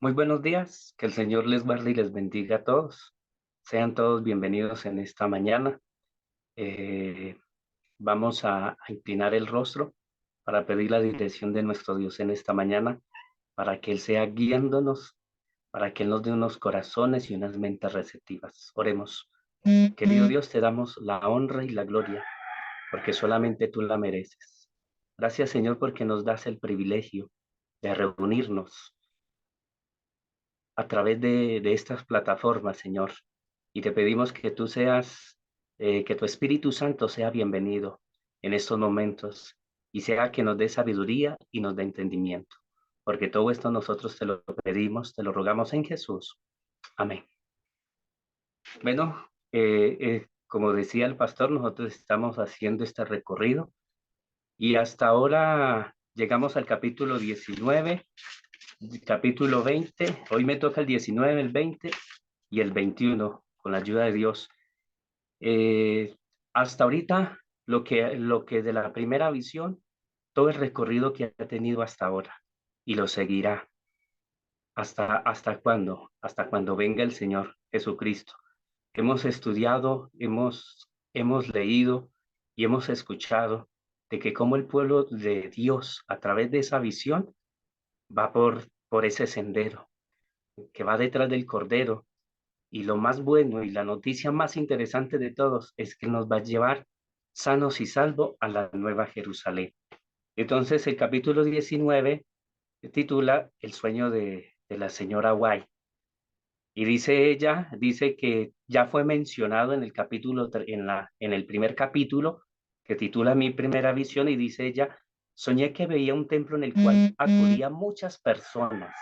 Muy buenos días, que el Señor les guarde y les bendiga a todos. Sean todos bienvenidos en esta mañana. Eh, Vamos a inclinar el rostro para pedir la dirección de nuestro Dios en esta mañana, para que Él sea guiándonos, para que Él nos dé unos corazones y unas mentes receptivas. Oremos. Querido Dios, te damos la honra y la gloria, porque solamente tú la mereces. Gracias, Señor, porque nos das el privilegio de reunirnos a través de estas plataformas, Señor. Y te pedimos que tú seas, que tu Espíritu Santo sea bienvenido en estos momentos y sea que nos dé sabiduría y nos dé entendimiento. Porque todo esto nosotros te lo pedimos, te lo rogamos en Jesús. Amén. Bueno, como decía el pastor, nosotros estamos haciendo este recorrido y hasta ahora llegamos al capítulo 19, capítulo 20. Hoy me toca el 19, el 20 y el 21, con la ayuda de Dios. Eh, Hasta ahorita, lo que de la primera visión, todo el recorrido que ha tenido hasta ahora, y lo seguirá. ¿Hasta cuándo? Hasta cuando venga el Señor Jesucristo. Hemos estudiado, hemos leído y hemos escuchado de que como el pueblo de Dios, a través de esa visión, va por ese sendero, que va detrás del Cordero. Y lo más bueno y la noticia más interesante de todos es que nos va a llevar sanos y salvos a la Nueva Jerusalén. Entonces, el capítulo 19 se titula El sueño de la señora White. Y dice que ya fue mencionado en el capítulo, en el primer capítulo, que titula Mi primera visión, y dice ella, soñé que veía un templo en el cual acudían muchas personas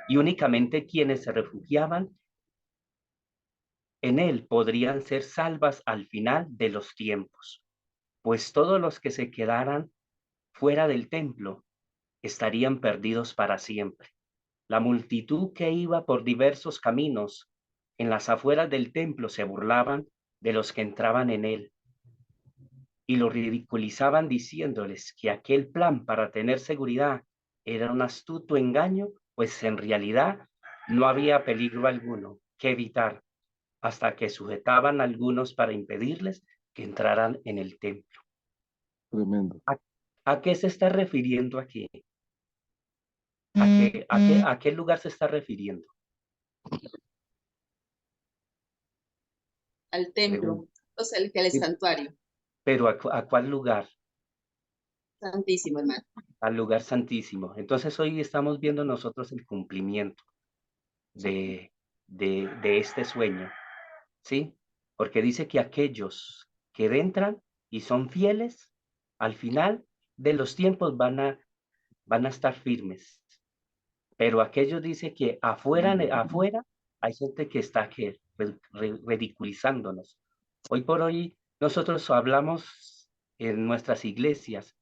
y únicamente quienes se refugiaban en él podrían ser salvas al final de los tiempos, pues todos los que se quedaran fuera del templo estarían perdidos para siempre. La multitud que iba por diversos caminos en las afueras del templo se burlaban de los que entraban en él y lo ridiculizaban diciéndoles que aquel plan para tener seguridad era un astuto engaño, pues en realidad no había peligro alguno que evitar hasta que sujetaban a algunos para impedirles que entraran en el templo. Tremendo. ¿A, a qué se está refiriendo aquí? ¿A qué lugar se está refiriendo? Al Pregunto. templo, o sea, al Sí, santuario. pero ¿a cuál lugar? Santísimo, hermano. Al lugar santísimo. Entonces hoy estamos viendo nosotros el cumplimiento de, de este sueño, ¿sí? Porque dice que aquellos que entran y son fieles, al final de los tiempos van a estar firmes. Pero aquellos dice que afuera hay gente que está que ridiculizándonos. Hoy por hoy nosotros hablamos en nuestras iglesias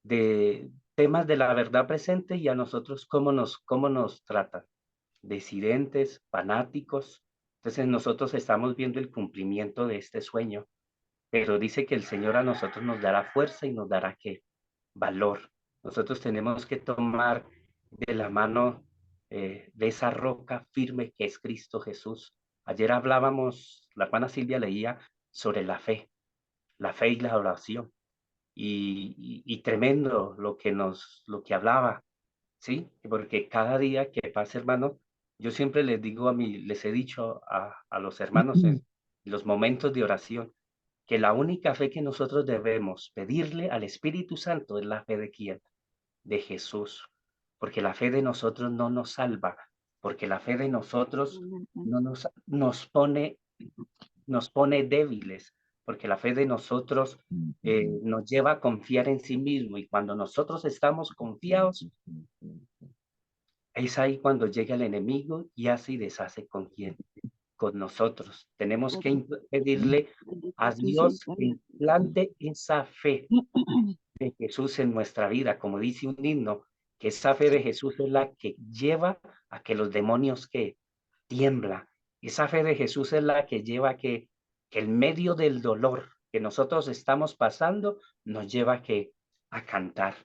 de temas de la verdad presente y a nosotros cómo nos tratan, disidentes, fanáticos. Entonces nosotros estamos viendo el cumplimiento de este sueño, pero dice que el Señor a nosotros nos dará fuerza y nos dará qué valor. Nosotros tenemos que tomar de la mano de esa roca firme que es Cristo Jesús. Ayer hablábamos, la Juana Silvia leía sobre la fe y la oración. Y tremendo lo que hablaba, ¿sí? Porque cada día que pasa, hermano, yo siempre les he dicho a los hermanos en los momentos de oración, que la única fe que nosotros debemos pedirle al Espíritu Santo es la fe de quién, de Jesús, porque la fe de nosotros no nos salva, porque la fe de nosotros no nos pone débiles, porque la fe de nosotros nos lleva a confiar en sí mismo y cuando nosotros estamos confiados, es ahí cuando llega el enemigo y hace y deshace con quién, con nosotros. Tenemos que pedirle a Dios que implante esa fe de Jesús en nuestra vida, como dice un himno, que esa fe de Jesús es la que lleva a que los demonios que tiembla. Esa fe de Jesús es la que lleva a que en medio del dolor que nosotros estamos pasando, nos lleva a cantar.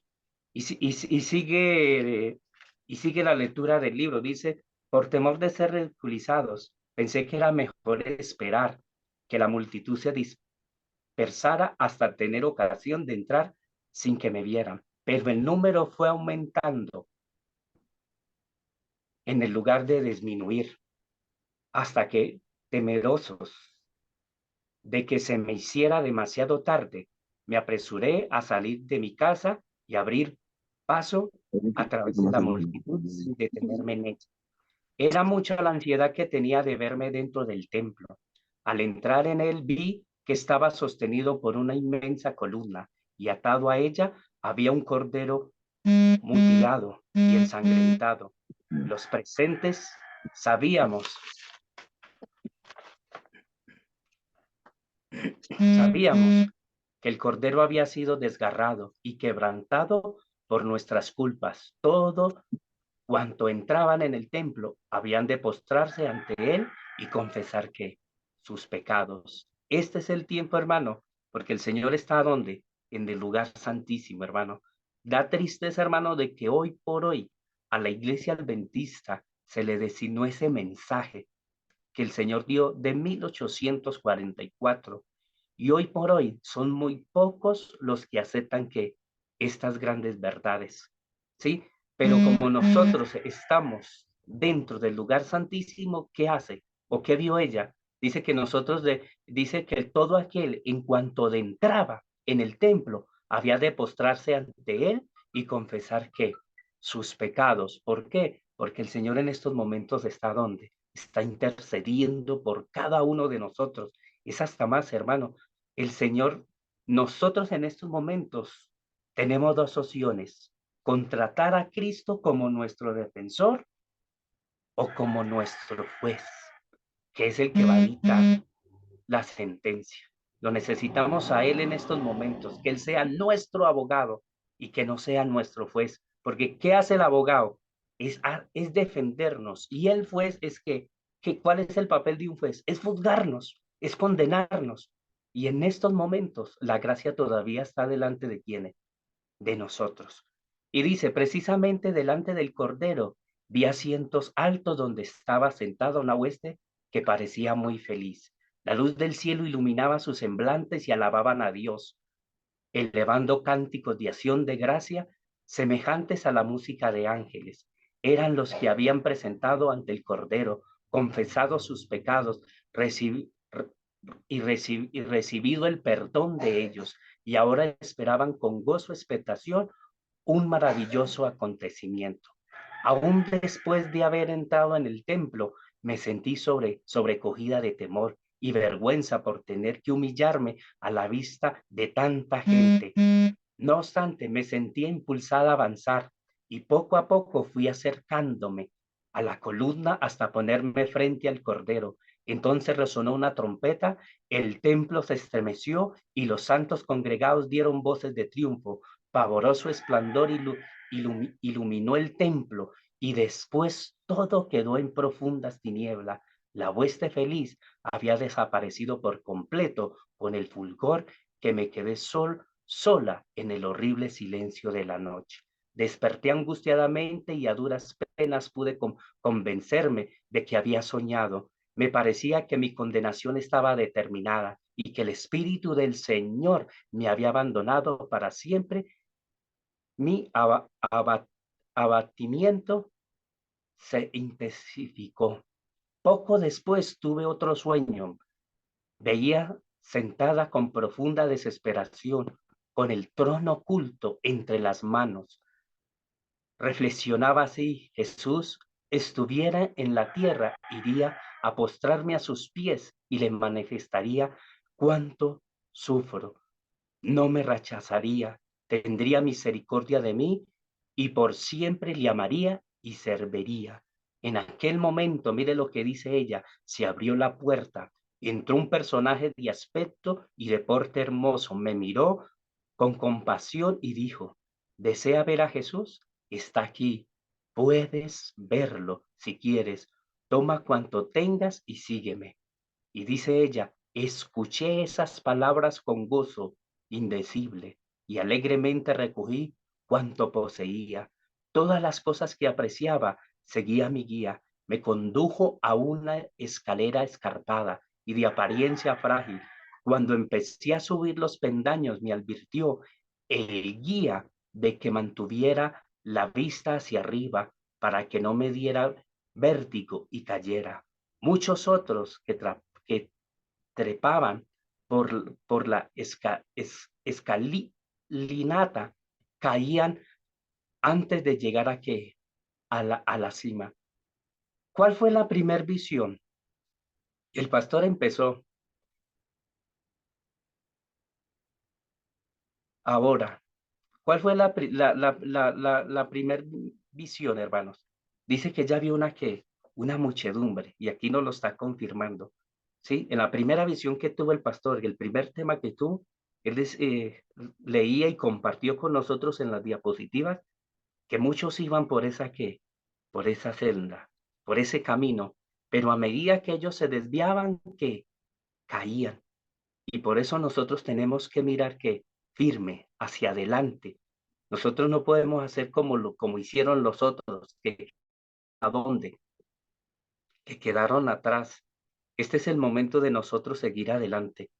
Y sigue Y sigue la lectura del libro. Dice, por temor de ser ridiculizados, pensé que era mejor esperar que la multitud se dispersara hasta tener ocasión de entrar sin que me vieran. Pero el número fue aumentando en el lugar de disminuir, hasta que, temerosos de que se me hiciera demasiado tarde, me apresuré a salir de mi casa y abrir paso a través de la multitud sin detenerme en ella. Era mucha la ansiedad que tenía de verme dentro del templo. Al entrar en él vi que estaba sostenido por una inmensa columna y atado a ella había un cordero mutilado y ensangrentado. Los presentes sabíamos, sabíamos que el cordero había sido desgarrado y quebrantado por nuestras culpas. Todo cuanto entraban en el templo habían de postrarse ante él y confesar que sus pecados. Este es el tiempo, hermano, porque el Señor está donde, en el lugar santísimo, hermano. Da tristeza, hermano, de que hoy por hoy a la iglesia adventista se le designó ese mensaje que el Señor dio de 1844. Y hoy por hoy son muy pocos los que aceptan que estas grandes verdades, ¿sí? Pero como nosotros estamos dentro del lugar santísimo, ¿qué hace? ¿O qué vio ella? Dice que dice que todo aquel en cuanto de entraba en el templo había de postrarse ante él y confesar que sus pecados. ¿Por qué? Porque el Señor en estos momentos está donde está intercediendo por cada uno de nosotros. Es hasta más, hermano. El Señor, nosotros en estos momentos tenemos dos opciones: contratar a Cristo como nuestro defensor o como nuestro juez, que es el que va a dictar la sentencia. Lo necesitamos a Él en estos momentos, que Él sea nuestro abogado y que no sea nuestro juez, porque ¿qué hace el abogado? Es defendernos, y el juez es ¿cuál es el papel de un juez? Es juzgarnos, es condenarnos. Y en estos momentos la gracia todavía está delante de quienes, de nosotros. Y dice, precisamente delante del Cordero vi asientos altos donde estaba sentada una hueste que parecía muy feliz. La luz del cielo iluminaba sus semblantes y alababan a Dios, elevando cánticos de acción de gracia semejantes a la música de ángeles. Eran los que habían presentado ante el Cordero, confesado sus pecados, y recibido el perdón de ellos, y ahora esperaban con gozo expectación un maravilloso acontecimiento. Aún después de haber entrado en el templo, me sentí sobrecogida de temor y vergüenza por tener que humillarme a la vista de tanta gente. No obstante, me sentía impulsada a avanzar y poco a poco fui acercándome a la columna hasta ponerme frente al Cordero. Entonces resonó una trompeta, el templo se estremeció y los santos congregados dieron voces de triunfo. Pavoroso esplendor iluminó el templo y después todo quedó en profundas tinieblas. La hueste feliz había desaparecido por completo con el fulgor que me quedé sola en el horrible silencio de la noche. Desperté angustiadamente y a duras penas pude convencerme de que había soñado. Me parecía que mi condenación estaba determinada y que el Espíritu del Señor me había abandonado para siempre. Mi abatimiento se intensificó. Poco después tuve otro sueño. Veía sentada con profunda desesperación, con el trono oculto entre las manos. Reflexionaba si Jesús estuviera en la tierra, iría a postrarme a sus pies y le manifestaría cuánto sufro. No me rechazaría, tendría misericordia de mí y por siempre le amaría y serviría. En aquel momento, mire lo que dice ella, se abrió la puerta, entró un personaje de aspecto y de porte hermoso, me miró con compasión y dijo, ¿desea ver a Jesús? Está aquí, puedes verlo si quieres, toma cuanto tengas y sígueme. Y dice ella, escuché esas palabras con gozo indecible y alegremente recogí cuanto poseía. todas las cosas que apreciaba, seguía mi guía. Me condujo a una escalera escarpada y de apariencia frágil. Cuando empecé a subir los pendaños, me advirtió el guía de que mantuviera la vista hacia arriba para que no me diera vértigo y cayera. Muchos otros que trepaban por la escalinata caían antes de llegar a la cima. ¿Cuál fue la primer visión? El pastor empezó ahora. ¿Cuál fue la primer visión, hermanos? Dice que ya vio una muchedumbre, y aquí nos lo está confirmando. ¿Sí? En la primera visión que tuvo el pastor, el primer tema que tuvo, él leía y compartió con nosotros en las diapositivas que muchos iban por esa senda, por ese camino, pero a medida que ellos se desviaban, que caían. Y por eso nosotros tenemos que mirar que firme hacia adelante. Nosotros no podemos hacer como hicieron los otros, que a dónde, que quedaron atrás. Este es el momento de nosotros seguir adelante.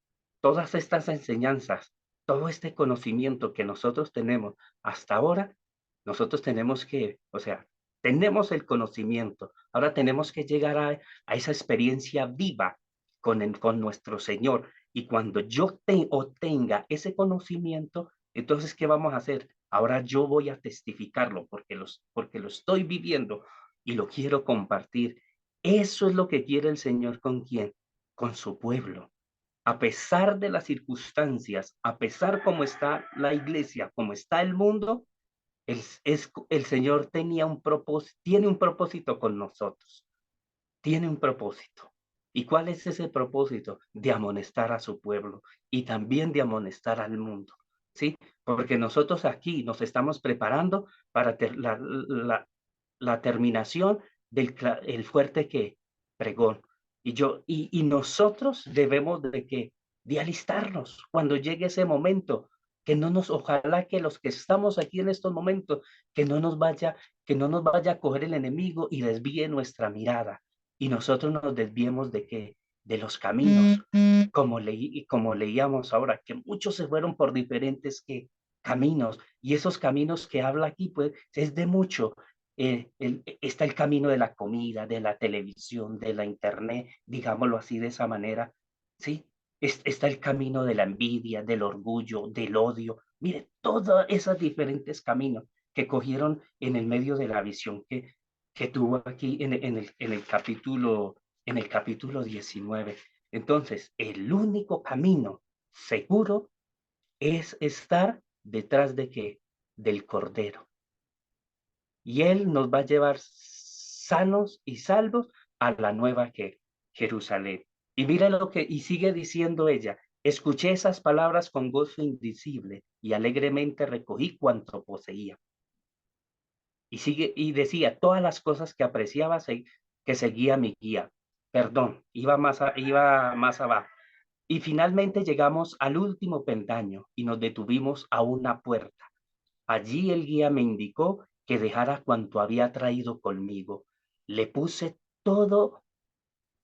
Todas estas enseñanzas, todo este conocimiento que nosotros tenemos hasta ahora, nosotros tenemos que, o sea, tenemos el conocimiento, ahora tenemos que llegar a esa experiencia viva con nuestro Señor. Y cuando yo tenga ese conocimiento, entonces, ¿qué vamos a hacer? Ahora yo voy a testificarlo porque lo estoy viviendo y lo quiero compartir. Eso es lo que quiere el Señor con quién, con su pueblo. A pesar de las circunstancias, a pesar como está la iglesia, como está el mundo, el Señor tiene un propósito con nosotros, tiene un propósito. ¿Y cuál es ese propósito? De amonestar a su pueblo y también de amonestar al mundo, ¿sí? Porque nosotros aquí nos estamos preparando para la terminación el fuerte que pregón. Y nosotros debemos de alistarnos cuando llegue ese momento, ojalá que los que estamos aquí en estos momentos, que no nos vaya a coger el enemigo y desvíe nuestra mirada y nosotros nos desviemos de los caminos, como leíamos ahora, que muchos se fueron por diferentes caminos, y esos caminos que habla aquí, pues, es de mucho. Está el camino de la comida, de la televisión, de la internet, digámoslo así de esa manera, ¿sí? Está el camino de la envidia, del orgullo, del odio. Mire, todos esos diferentes caminos que cogieron en el medio de la visión que tuvo aquí en el capítulo 19. Entonces, el único camino seguro es estar detrás de qué? Del Cordero. Y Él nos va a llevar sanos y salvos a la nueva Jerusalén. Y mira y sigue diciendo ella, escuché esas palabras con gozo indecible y alegremente recogí cuanto poseía. Y decía todas las cosas que apreciaba, que seguía mi guía. Perdón, iba más abajo. Y finalmente llegamos al último peldaño y nos detuvimos a una puerta. Allí el guía me indicó que dejara cuanto había traído conmigo. Le puse todo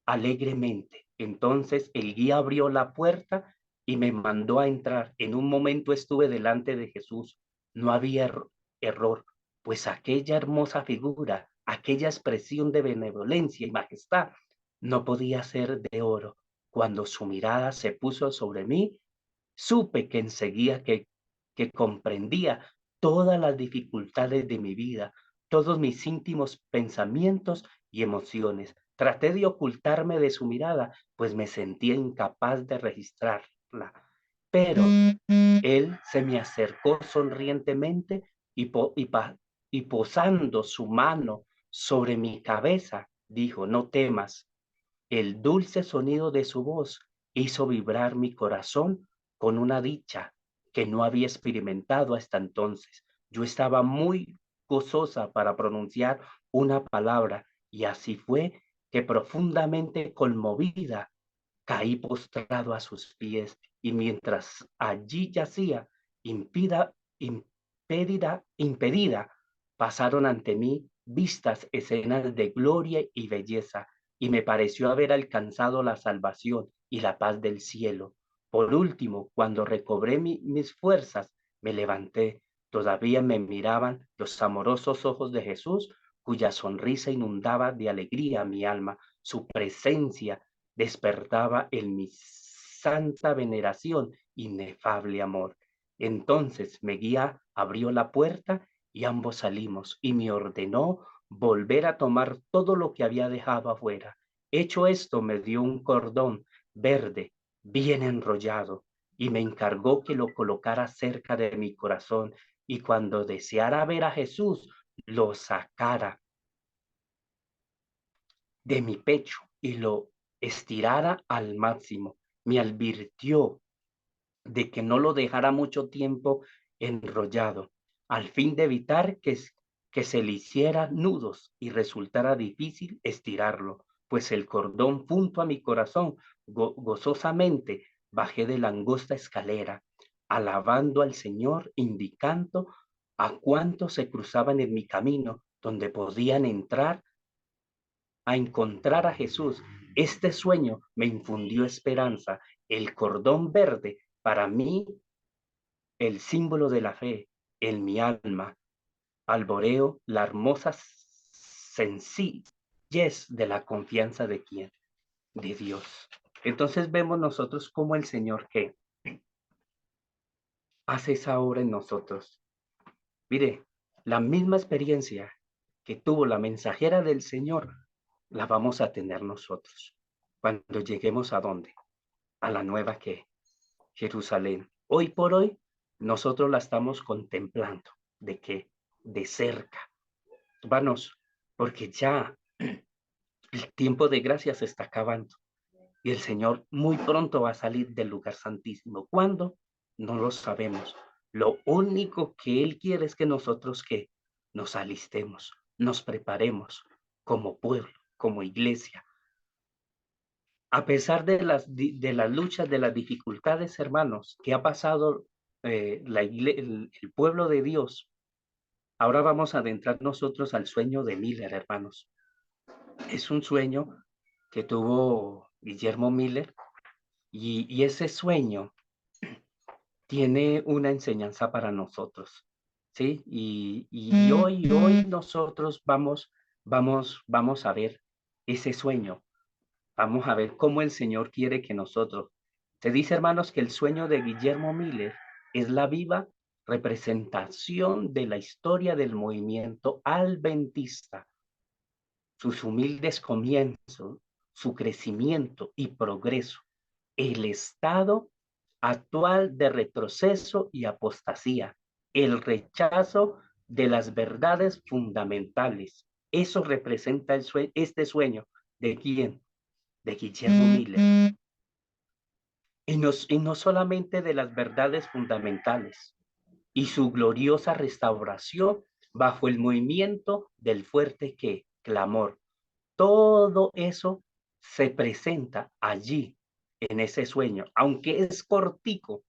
alegremente. Entonces el guía abrió la puerta y me mandó a entrar. En un momento estuve delante de Jesús. No había error, pues aquella hermosa figura, aquella expresión de benevolencia y majestad, no podía ser de oro. Cuando su mirada se puso sobre mí, supe que enseguida que comprendía todas las dificultades de mi vida, todos mis íntimos pensamientos y emociones. Traté de ocultarme de su mirada, pues me sentía incapaz de registrarla. Pero él se me acercó sonrientemente y posando su mano sobre mi cabeza, dijo, no temas. El dulce sonido de su voz hizo vibrar mi corazón con una dicha que no había experimentado hasta entonces. Yo estaba muy gozosa para pronunciar una palabra y así fue que profundamente conmovida caí postrado a sus pies y mientras allí yacía, impedida pasaron ante mí vistas escenas de gloria y belleza, y me pareció haber alcanzado la salvación y la paz del cielo. Por último, cuando recobré mis fuerzas, me levanté. Todavía me miraban los amorosos ojos de Jesús, cuya sonrisa inundaba de alegría mi alma. Su presencia despertaba en mi santa veneración inefable amor. Entonces me guía abrió la puerta y ambos salimos, y me ordenó volver a tomar todo lo que había dejado afuera. Hecho esto, me dio un cordón verde bien enrollado y me encargó que lo colocara cerca de mi corazón, y cuando deseara ver a Jesús, lo sacara de mi pecho y lo estirara al máximo. Me advirtió de que no lo dejara mucho tiempo enrollado, al fin de evitar que se le hiciera nudos y resultara difícil estirarlo, pues el cordón junto a mi corazón, gozosamente bajé de la angosta escalera, alabando al Señor, indicando a cuantos se cruzaban en mi camino, donde podían entrar a encontrar a Jesús. Este sueño me infundió esperanza. El cordón verde, para mí, el símbolo de la fe en mi alma, alboreo la hermosa sencillez de la confianza de quién, de Dios. Entonces vemos nosotros como el Señor que hace esa obra en nosotros. Mire, la misma experiencia que tuvo la mensajera del Señor, la vamos a tener nosotros. Cuando lleguemos a dónde? A la nueva que Jerusalén. Hoy por hoy, nosotros la estamos contemplando. ¿De qué? De cerca. Hermanos, porque ya el tiempo de gracia se está acabando y el Señor muy pronto va a salir del lugar santísimo. ¿Cuándo? No lo sabemos. Lo único que Él quiere es que nosotros que nos alistemos, nos preparemos como pueblo, como iglesia. A pesar de las luchas, de las dificultades, hermanos, que ha pasado el pueblo de Dios, ahora vamos a adentrar nosotros al sueño de Miller, hermanos. Es un sueño que tuvo Guillermo Miller y ese sueño tiene una enseñanza para nosotros, ¿sí? Y hoy nosotros vamos a ver ese sueño, vamos a ver cómo el Señor quiere que nosotros. Se dice, hermanos, que el sueño de Guillermo Miller es la viva representación de la historia del movimiento adventista, sus humildes comienzos, su crecimiento y progreso, el estado actual de retroceso y apostasía, el rechazo de las verdades fundamentales. Eso representa este sueño. ¿De quién? De Guillermo Miller. Y no solamente de las verdades fundamentales, y su gloriosa restauración bajo el movimiento del fuerte que clamor. Todo eso se presenta allí, en ese sueño, aunque es cortico,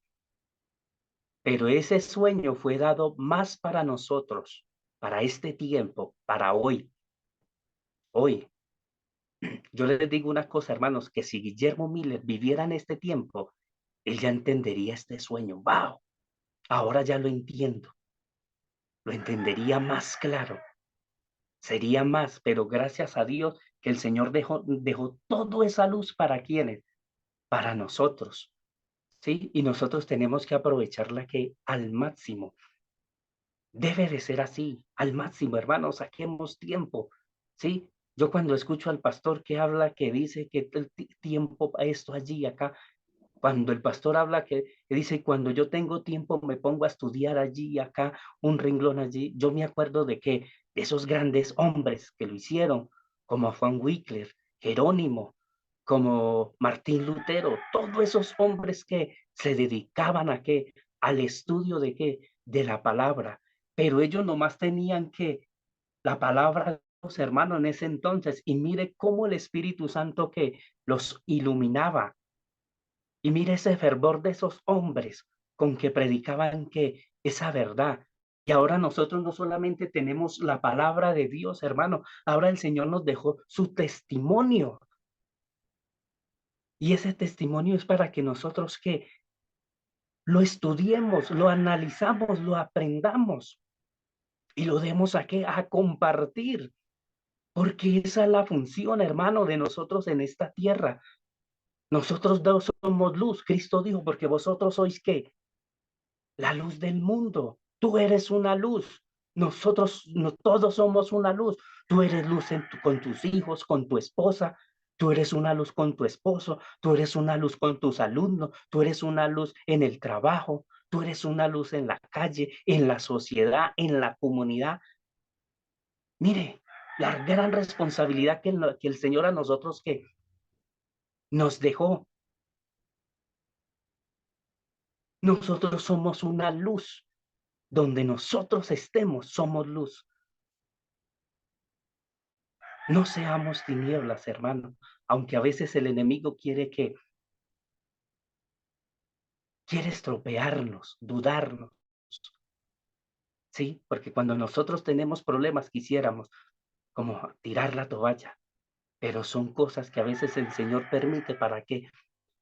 pero ese sueño fue dado más para nosotros, para este tiempo, para hoy. Hoy, yo les digo una cosa, hermanos, que si Guillermo Miller viviera en este tiempo, él ya entendería este sueño. ¡Wow! Ahora ya lo entendería más claro, sería más, pero gracias a Dios que el Señor dejó toda esa luz para quienes, para nosotros, ¿sí? Y nosotros tenemos que aprovecharla que al máximo. Debe de ser así, al máximo, hermanos, saquemos tiempo, ¿sí? Yo cuando escucho al pastor que habla, que dice que el tiempo, esto allí, acá, cuando el pastor habla que dice, cuando yo tengo tiempo me pongo a estudiar allí, acá, un renglón allí, yo me acuerdo de esos grandes hombres que lo hicieron, como Juan Wycliffe, Jerónimo, como Martín Lutero, todos esos hombres que se dedicaban a qué, al estudio de qué, de la palabra, pero ellos nomás tenían que la palabra de los hermanos en ese entonces, y mire cómo el Espíritu Santo que los iluminaba, y mire ese fervor de esos hombres con que predicaban que esa verdad. Y ahora nosotros no solamente tenemos la palabra de Dios, hermano, ahora el Señor nos dejó su testimonio. Y ese testimonio es para que nosotros que lo estudiemos, lo analizamos, lo aprendamos y lo demos a qué, a compartir, porque esa es la función, hermano, de nosotros en esta tierra. Nosotros dos somos luz. Cristo dijo, porque vosotros sois qué, la luz del mundo. Tú eres una luz. Nosotros no, todos somos una luz. Tú eres luz con tus hijos, con tu esposa. Tú eres una luz con tu esposo. Tú eres una luz con tus alumnos. Tú eres una luz en el trabajo. Tú eres una luz en la calle, en la sociedad, en la comunidad. Mire, la gran responsabilidad que el Señor a nosotros que nos dejó. Nosotros somos una luz. Donde nosotros estemos, somos luz. No seamos tinieblas, hermano, aunque a veces el enemigo quiere estropearnos, dudarnos, ¿sí? Porque cuando nosotros tenemos problemas quisiéramos como tirar la toalla, pero son cosas que a veces el Señor permite ¿para qué?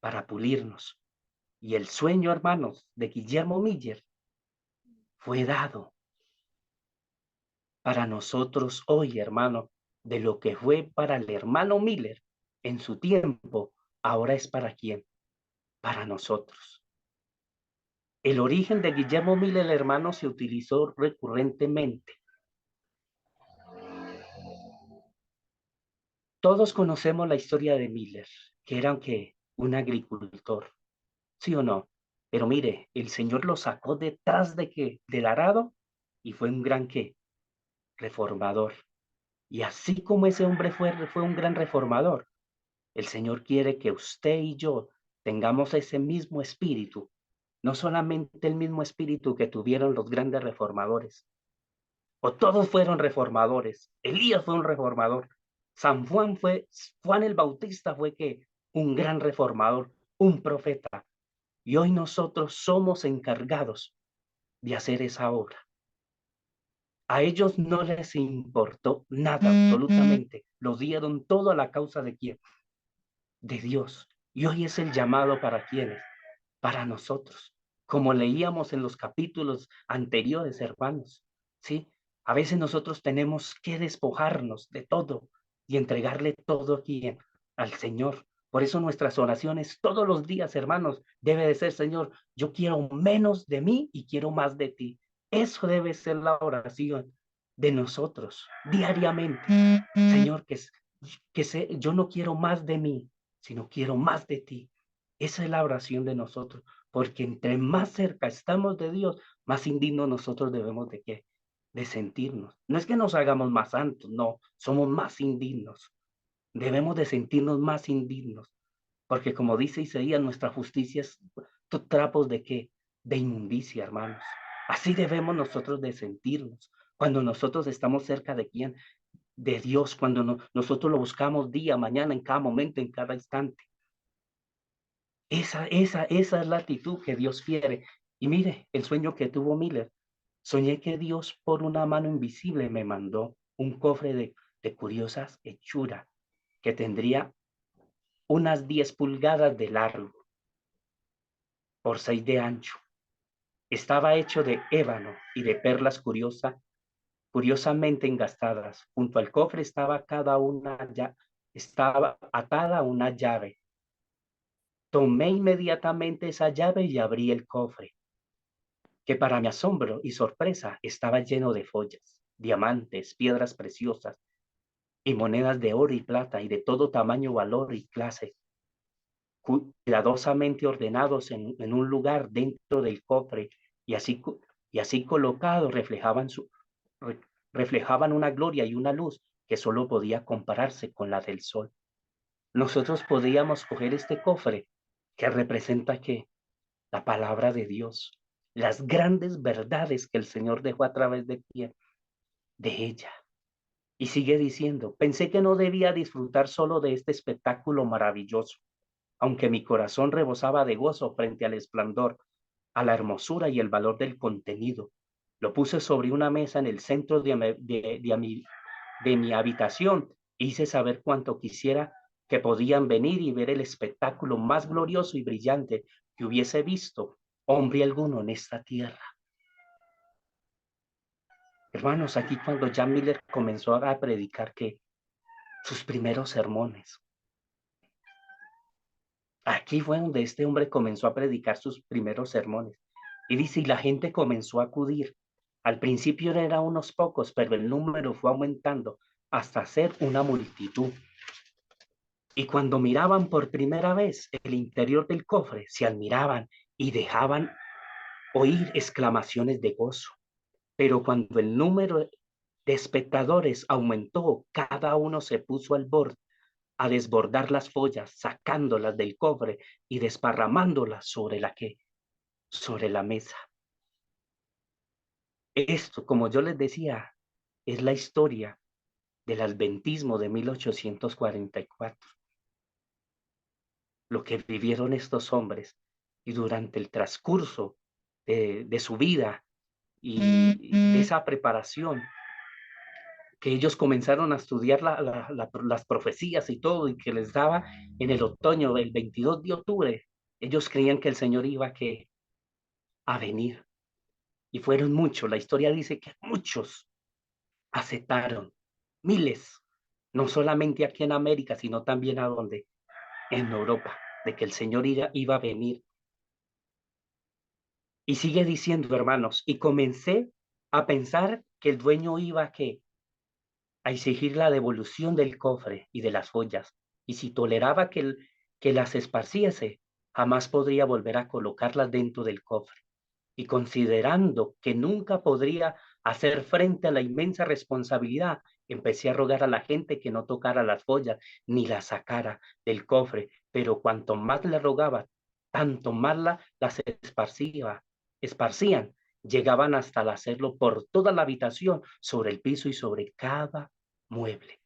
Para pulirnos. Y el sueño, hermanos, de Guillermo Miller fue dado para nosotros hoy, hermano, de lo que fue para el hermano Miller en su tiempo, ahora es para quién, para nosotros. El origen de Guillermo Miller, hermano, se utilizó recurrentemente. Todos conocemos la historia de Miller, que era aunque un agricultor, ¿sí o no? Pero mire, el Señor lo sacó detrás de que del arado y fue un gran qué, reformador. Y así como ese hombre fue un gran reformador, el Señor quiere que usted y yo tengamos ese mismo espíritu, no solamente el mismo espíritu que tuvieron los grandes reformadores, o todos fueron reformadores. Elías fue un reformador. San Juan Juan el Bautista fue que un gran reformador, un profeta. Y hoy nosotros somos encargados de hacer esa obra. A ellos no les importó nada, absolutamente. Lo dieron todo a la causa de quién, de Dios. Y hoy es el llamado para quienes, para nosotros. Como leíamos en los capítulos anteriores, hermanos, ¿sí? A veces nosotros tenemos que despojarnos de todo y entregarle todo aquí al Señor. Por eso nuestras oraciones todos los días, hermanos, debe de ser, Señor, yo quiero menos de mí y quiero más de ti. Eso debe ser la oración de nosotros diariamente. Señor, yo no quiero más de mí, sino quiero más de ti. Esa es la oración de nosotros, porque entre más cerca estamos de Dios, más indignos nosotros debemos de qué, de sentirnos. No es que nos hagamos más santos, no, somos más indignos. Debemos de sentirnos más indignos, porque como dice Isaías, nuestra justicia es trapos de qué, de inmundicia, hermanos. Así debemos nosotros de sentirnos cuando nosotros estamos cerca de quién, de Dios, cuando nosotros lo buscamos día, mañana, en cada momento, en cada instante. Esa es la actitud que Dios quiere. Y mire, el sueño que tuvo Miller. Soñé que Dios por una mano invisible me mandó un cofre de curiosas hechura que tendría unas 10 pulgadas de largo por 6 de ancho. Estaba hecho de ébano y de perlas curiosamente engastadas. Junto al cofre estaba atada una llave. Tomé inmediatamente esa llave y abrí el cofre, que para mi asombro y sorpresa estaba lleno de joyas, diamantes, piedras preciosas y monedas de oro y plata y de todo tamaño, valor y clase, cuidadosamente ordenados en un lugar dentro del cofre y así colocados re, reflejaban una gloria y una luz que solo podía compararse con la del sol. Nosotros podíamos coger este cofre que representa que la palabra de Dios, las grandes verdades que el Señor dejó a través de quién, de ella. Y sigue diciendo, pensé que no debía disfrutar solo de este espectáculo maravilloso, aunque mi corazón rebosaba de gozo frente al esplendor, a la hermosura y el valor del contenido. Lo puse sobre una mesa en el centro de mi habitación. Hice saber cuanto quisiera que podían venir y ver el espectáculo más glorioso y brillante que hubiese visto hombre alguno en esta tierra. Hermanos, aquí cuando Jan Miller comenzó a predicar que sus primeros sermones, aquí fue donde este hombre comenzó a predicar sus primeros sermones. Y dice, y la gente comenzó a acudir. Al principio eran unos pocos, pero el número fue aumentando hasta ser una multitud. Y cuando miraban por primera vez el interior del cofre, se admiraban y dejaban oír exclamaciones de gozo. Pero cuando el número de espectadores aumentó, cada uno se puso al borde a desbordar las follas, sacándolas del cofre y desparramándolas sobre la mesa. Esto, como yo les decía, es la historia del adventismo de 1844, lo que vivieron estos hombres y durante el transcurso de su vida y de esa preparación que ellos comenzaron a estudiar las profecías y todo, y que les daba en el otoño, el 22 de octubre, ellos creían que el Señor iba a venir. Y fueron muchos, la historia dice que muchos aceptaron, miles, no solamente aquí en América, sino también a donde, en Europa, de que el Señor iba a venir. Y sigue diciendo, hermanos, y comencé a pensar que el dueño iba a exigir la devolución del cofre y de las joyas, y si toleraba que las esparciese, jamás podría volver a colocarlas dentro del cofre. Y considerando que nunca podría hacer frente a la inmensa responsabilidad, empecé a rogar a la gente que no tocara las joyas ni las sacara del cofre, pero cuanto más le rogaba, tanto más las esparcían, llegaban hasta el hacerlo por toda la habitación, sobre el piso y sobre cada mueble.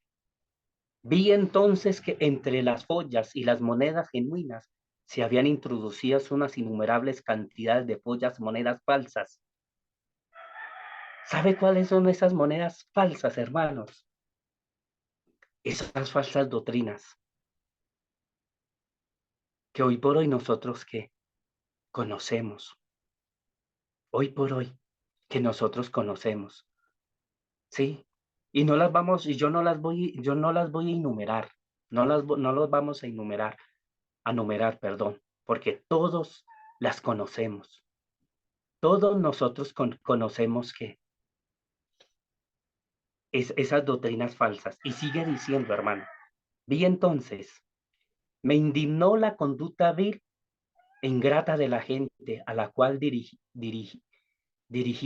Vi entonces que entre las joyas y las monedas genuinas se habían introducido unas innumerables cantidades de joyas, monedas falsas. ¿Sabe cuáles son esas monedas falsas, hermanos? Esas falsas doctrinas que hoy por hoy nosotros que conocemos, hoy por hoy que nosotros conocemos, ¿sí? Y no las vamos, y yo no las voy a enumerar, no los vamos a numerar, perdón, porque todos las conocemos. Todos nosotros conocemos que esas doctrinas falsas. Y sigue diciendo, hermano, vi entonces, me indignó la conducta vil e ingrata de la gente a la cual dirigí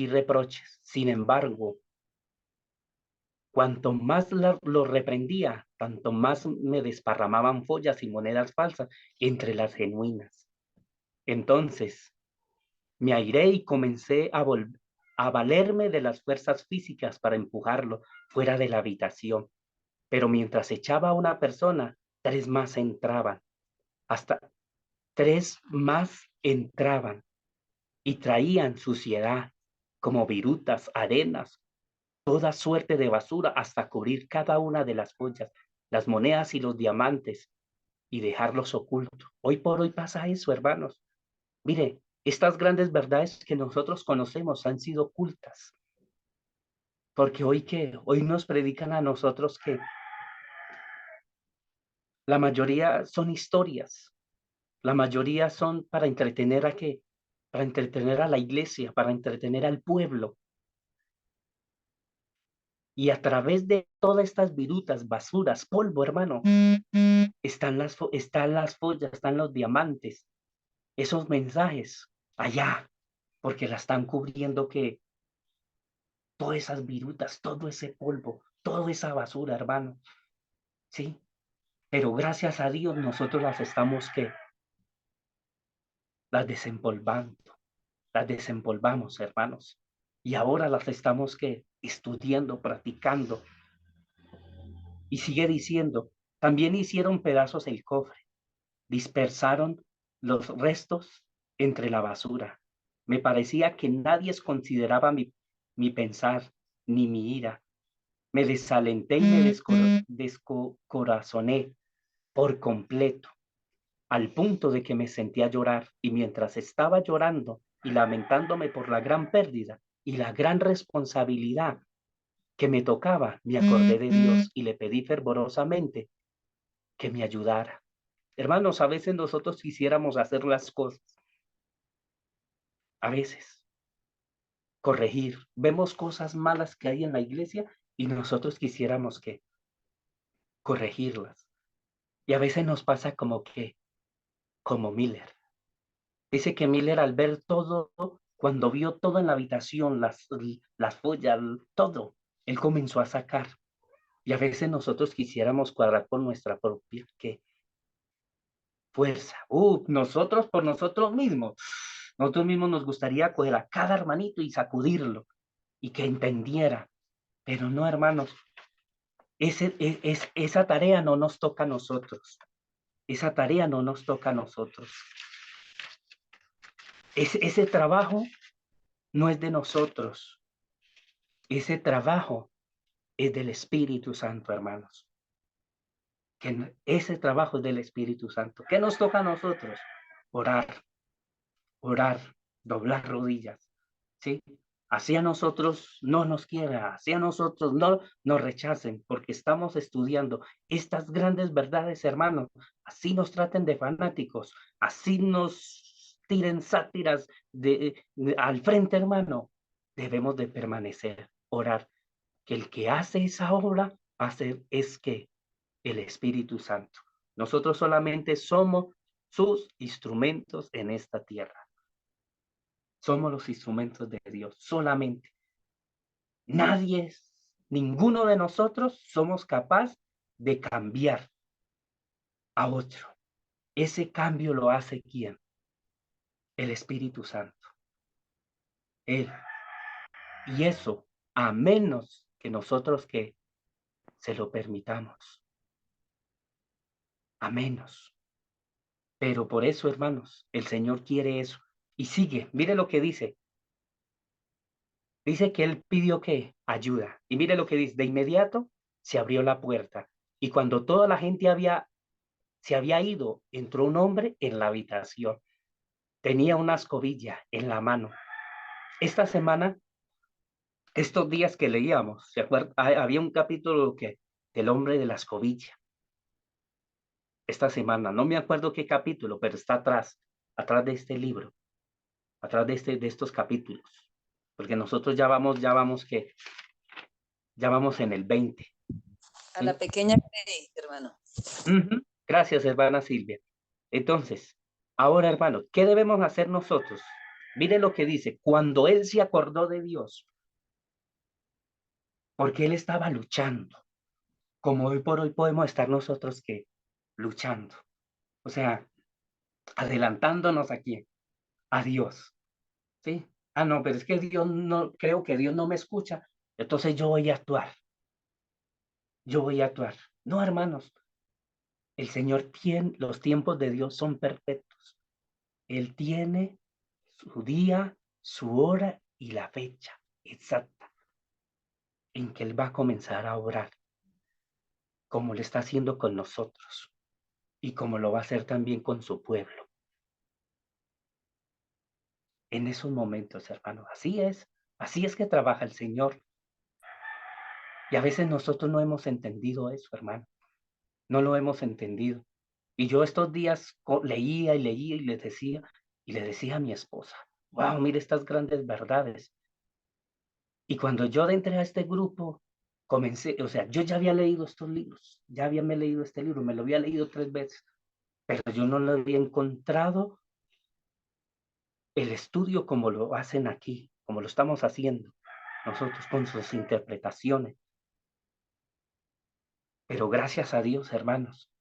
reproches. Sin embargo, cuanto más lo reprendía, tanto más me desparramaban follas y monedas falsas entre las genuinas. Entonces, me airé y comencé a valerme de las fuerzas físicas para empujarlo fuera de la habitación. Pero mientras echaba a una persona, tres más entraban, hasta tres más entraban y traían suciedad, como virutas, arenas, toda suerte de basura, hasta cubrir cada una de las joyas, las monedas y los diamantes, y dejarlos ocultos. Hoy por hoy pasa eso, hermanos. Mire, estas grandes verdades que nosotros conocemos han sido ocultas, porque hoy nos predican a nosotros que la mayoría son historias, la mayoría son para entretener para entretener a la iglesia, para entretener al pueblo. Y a través de todas estas virutas, basuras, polvo, hermano, están las joyas, están los diamantes, esos mensajes allá, porque la están cubriendo que todas esas virutas, todo ese polvo, toda esa basura, hermano, ¿sí? Pero gracias a Dios nosotros las estamos que las desempolvando, las desempolvamos, hermanos. Y ahora las estamos que estudiando, practicando. Y sigue diciendo, también hicieron pedazos el cofre, dispersaron los restos entre la basura. Me parecía que nadie consideraba mi pensar, ni mi ira. Me desalenté y me descorazoné por completo, al punto de que me sentí a llorar, y mientras estaba llorando y lamentándome por la gran pérdida y la gran responsabilidad que me tocaba, me acordé de Dios y le pedí fervorosamente que me ayudara. Hermanos, a veces nosotros quisiéramos hacer las cosas, a veces corregir. Vemos cosas malas que hay en la iglesia y nosotros quisiéramos que corregirlas. Y a veces nos pasa como Miller. Dice que Miller al ver todo, cuando vio todo en la habitación, las follas, todo, él comenzó a sacar. Y a veces nosotros quisiéramos cuadrar por nuestra propia fuerza. Nosotros por nosotros mismos. Nosotros mismos nos gustaría coger a cada hermanito y sacudirlo y que entendiera. Pero no, hermanos, esa tarea no nos toca a nosotros. Esa tarea no nos toca a nosotros. Ese trabajo no es de nosotros. Ese trabajo es del Espíritu Santo, hermanos. Ese trabajo es del Espíritu Santo. ¿Qué nos toca a nosotros? Orar, orar, doblar rodillas, ¿sí? Así a nosotros no nos quiera, así a nosotros no nos rechacen, porque estamos estudiando estas grandes verdades, hermanos. Así nos traten de fanáticos, así nos tiren sátiras al frente, hermano. Debemos de permanecer, orar, que el que hace esa obra va a ser que el Espíritu Santo. Nosotros solamente somos sus instrumentos en esta tierra. Somos los instrumentos de Dios, solamente. Nadie, ninguno de nosotros somos capaz de cambiar a otro. Ese cambio lo hace ¿quién? El Espíritu Santo. Él. Y eso, a menos que nosotros que se lo permitamos. A menos. Pero por eso, hermanos, el Señor quiere eso. Y sigue, mire lo que dice. Dice que él pidió que ayuda. Y mire lo que dice, de inmediato se abrió la puerta. Y cuando toda la gente se había ido, entró un hombre en la habitación. Tenía una escobilla en la mano. Esta semana, estos días que leíamos, ¿se acuerda? Había un capítulo del hombre de la escobilla. Esta semana, no me acuerdo qué capítulo, pero está atrás de este libro, atrás de estos capítulos. Porque nosotros ya vamos en el 20. A la pequeña Freddy, hermano. Gracias, hermana Silvia. Entonces, ahora, hermano, ¿qué debemos hacer nosotros? Mire lo que dice, cuando él se acordó de Dios, porque él estaba luchando, como hoy por hoy podemos estar nosotros luchando. O sea, adelantándonos aquí a Dios. ¿Sí? No, pero es que Dios no, creo que Dios no me escucha, entonces yo voy a actuar. Yo voy a actuar. No, hermanos, el Señor tiene, los tiempos de Dios son perfectos. Él tiene su día, su hora y la fecha exacta en que Él va a comenzar a obrar, como lo está haciendo con nosotros y como lo va a hacer también con su pueblo. En esos momentos, hermanos, así es que trabaja el Señor. Y a veces nosotros no hemos entendido eso, hermano, no lo hemos entendido. Y yo estos días leía y le decía a mi esposa, wow, mire estas grandes verdades. Y cuando yo entré a este grupo, comencé, o sea, yo ya había leído estos libros, me leído este libro, me lo había leído 3 veces, pero yo no lo había encontrado el estudio como lo hacen aquí, como lo estamos haciendo nosotros con sus interpretaciones. Pero gracias a Dios, hermanos,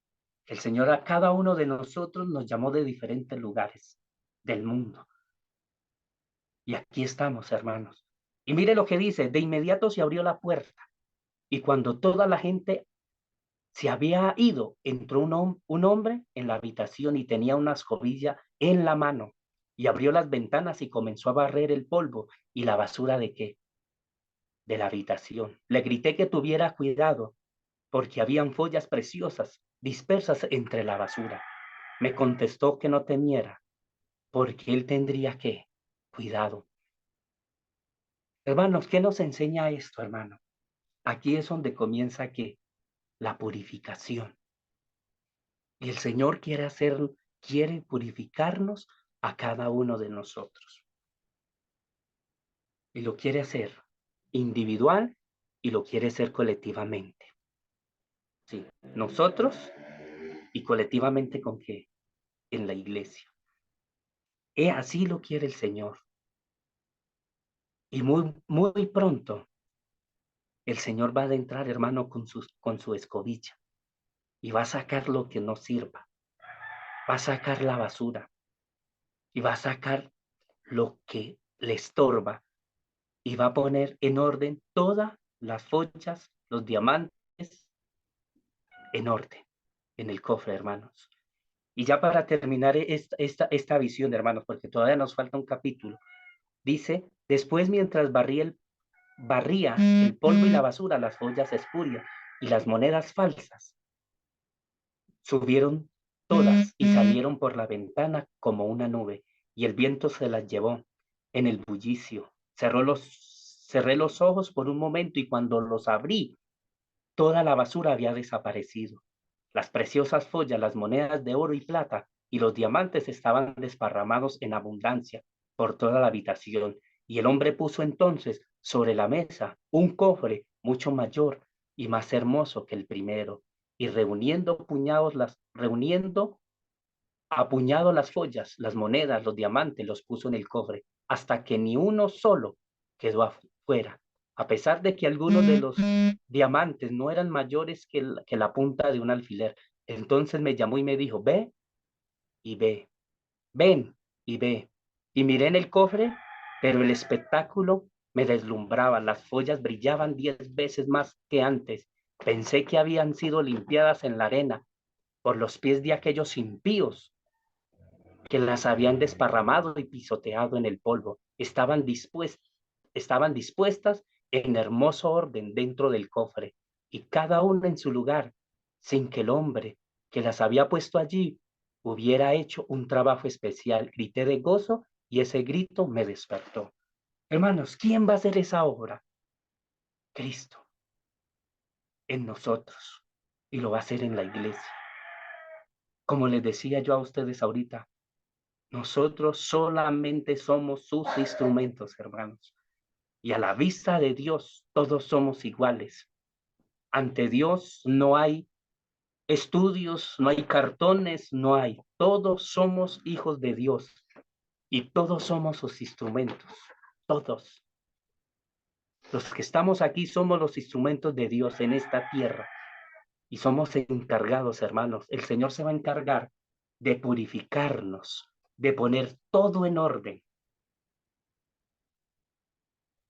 el Señor a cada uno de nosotros nos llamó de diferentes lugares del mundo. Y aquí estamos, hermanos. Y mire lo que dice, de inmediato se abrió la puerta. Y cuando toda la gente se había ido, entró un hombre en la habitación y tenía una escobilla en la mano. Y abrió las ventanas y comenzó a barrer el polvo y la basura de qué? de la habitación. Le grité que tuviera cuidado, porque habían joyas preciosas dispersas entre la basura. Me contestó que no temiera, porque él tendría que cuidado. Hermanos, ¿qué nos enseña esto, hermano? Aquí es donde comienza que la purificación. Y el Señor quiere purificarnos a cada uno de nosotros. Y lo quiere hacer individual y lo quiere hacer colectivamente. Sí, nosotros y colectivamente ¿con qué? En la iglesia. Así lo quiere el Señor. Y muy pronto el Señor va a adentrar, hermano, con su escobilla y va a sacar lo que no sirva. Va a sacar la basura y va a sacar lo que le estorba y va a poner en orden todas las joyas, los diamantes, en orden, en el cofre, hermanos. Y ya para terminar esta visión, hermanos, porque todavía nos falta un capítulo, dice, después mientras barría el polvo y la basura, las joyas espurias y las monedas falsas, subieron todas y salieron por la ventana como una nube, y el viento se las llevó en el bullicio. Cerré los ojos por un momento y cuando los abrí, toda la basura había desaparecido. Las preciosas joyas, las monedas de oro y plata y los diamantes estaban desparramados en abundancia por toda la habitación. Y el hombre puso entonces sobre la mesa un cofre mucho mayor y más hermoso que el primero. Y reuniendo a puñado las joyas, las monedas, los diamantes, los puso en el cofre, hasta que ni uno solo quedó afuera. A pesar de que algunos de los diamantes no eran mayores que la punta de un alfiler. Entonces me llamó y me dijo, ve y ve, ven y ve. Y miré en el cofre, pero el espectáculo me deslumbraba. Las joyas brillaban 10 veces más que antes. Pensé que habían sido limpiadas en la arena por los pies de aquellos impíos que las habían desparramado y pisoteado en el polvo. Estaban dispuestas en hermoso orden dentro del cofre, y cada una en su lugar, sin que el hombre que las había puesto allí hubiera hecho un trabajo especial. Grité de gozo y ese grito me despertó. Hermanos, ¿quién va a hacer esa obra? Cristo, en nosotros, y lo va a hacer en la iglesia. Como les decía yo a ustedes ahorita, nosotros solamente somos sus instrumentos, hermanos. Y a la vista de Dios, todos somos iguales. Ante Dios no hay estudios, no hay cartones, no hay. Todos somos hijos de Dios y todos somos sus instrumentos. Todos. Los que estamos aquí somos los instrumentos de Dios en esta tierra y somos encargados, hermanos. El Señor se va a encargar de purificarnos, de poner todo en orden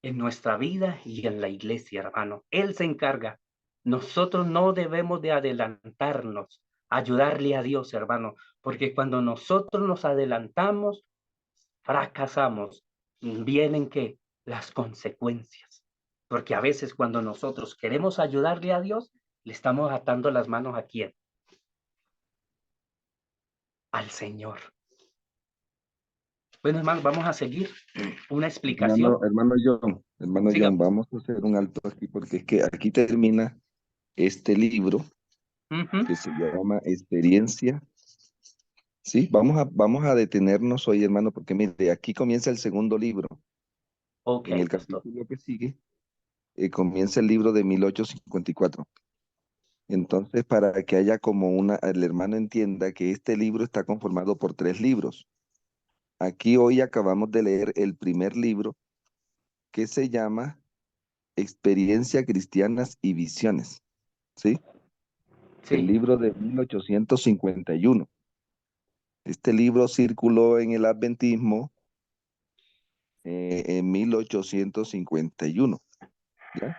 en nuestra vida y en la iglesia, hermano. Él se encarga. Nosotros no debemos de adelantarnos, ayudarle a Dios, hermano, porque cuando nosotros nos adelantamos, fracasamos. Vienen que las consecuencias. Porque a veces cuando nosotros queremos ayudarle a Dios, le estamos atando las manos a quién? Al Señor. Bueno, hermano, vamos a seguir una explicación. Hermano Siga, John, pues. vamos a hacer un alto aquí porque es que aquí termina este libro que se llama Experiencia. Sí, vamos a detenernos hoy, hermano, porque mire, aquí comienza el segundo libro. Ok, En el pastor. capítulo que sigue, comienza el libro de 1854. Entonces, para que haya como el hermano entienda que este libro está conformado por 3 libros. Aquí hoy acabamos de leer el primer libro que se llama Experiencia Cristianas y Visiones, ¿sí? El Sí. libro de 1851. Este libro circuló en el adventismo en 1851, ¿ya?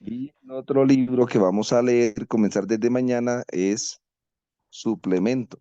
Y otro libro que vamos a leer, comenzar desde mañana, es Suplemento.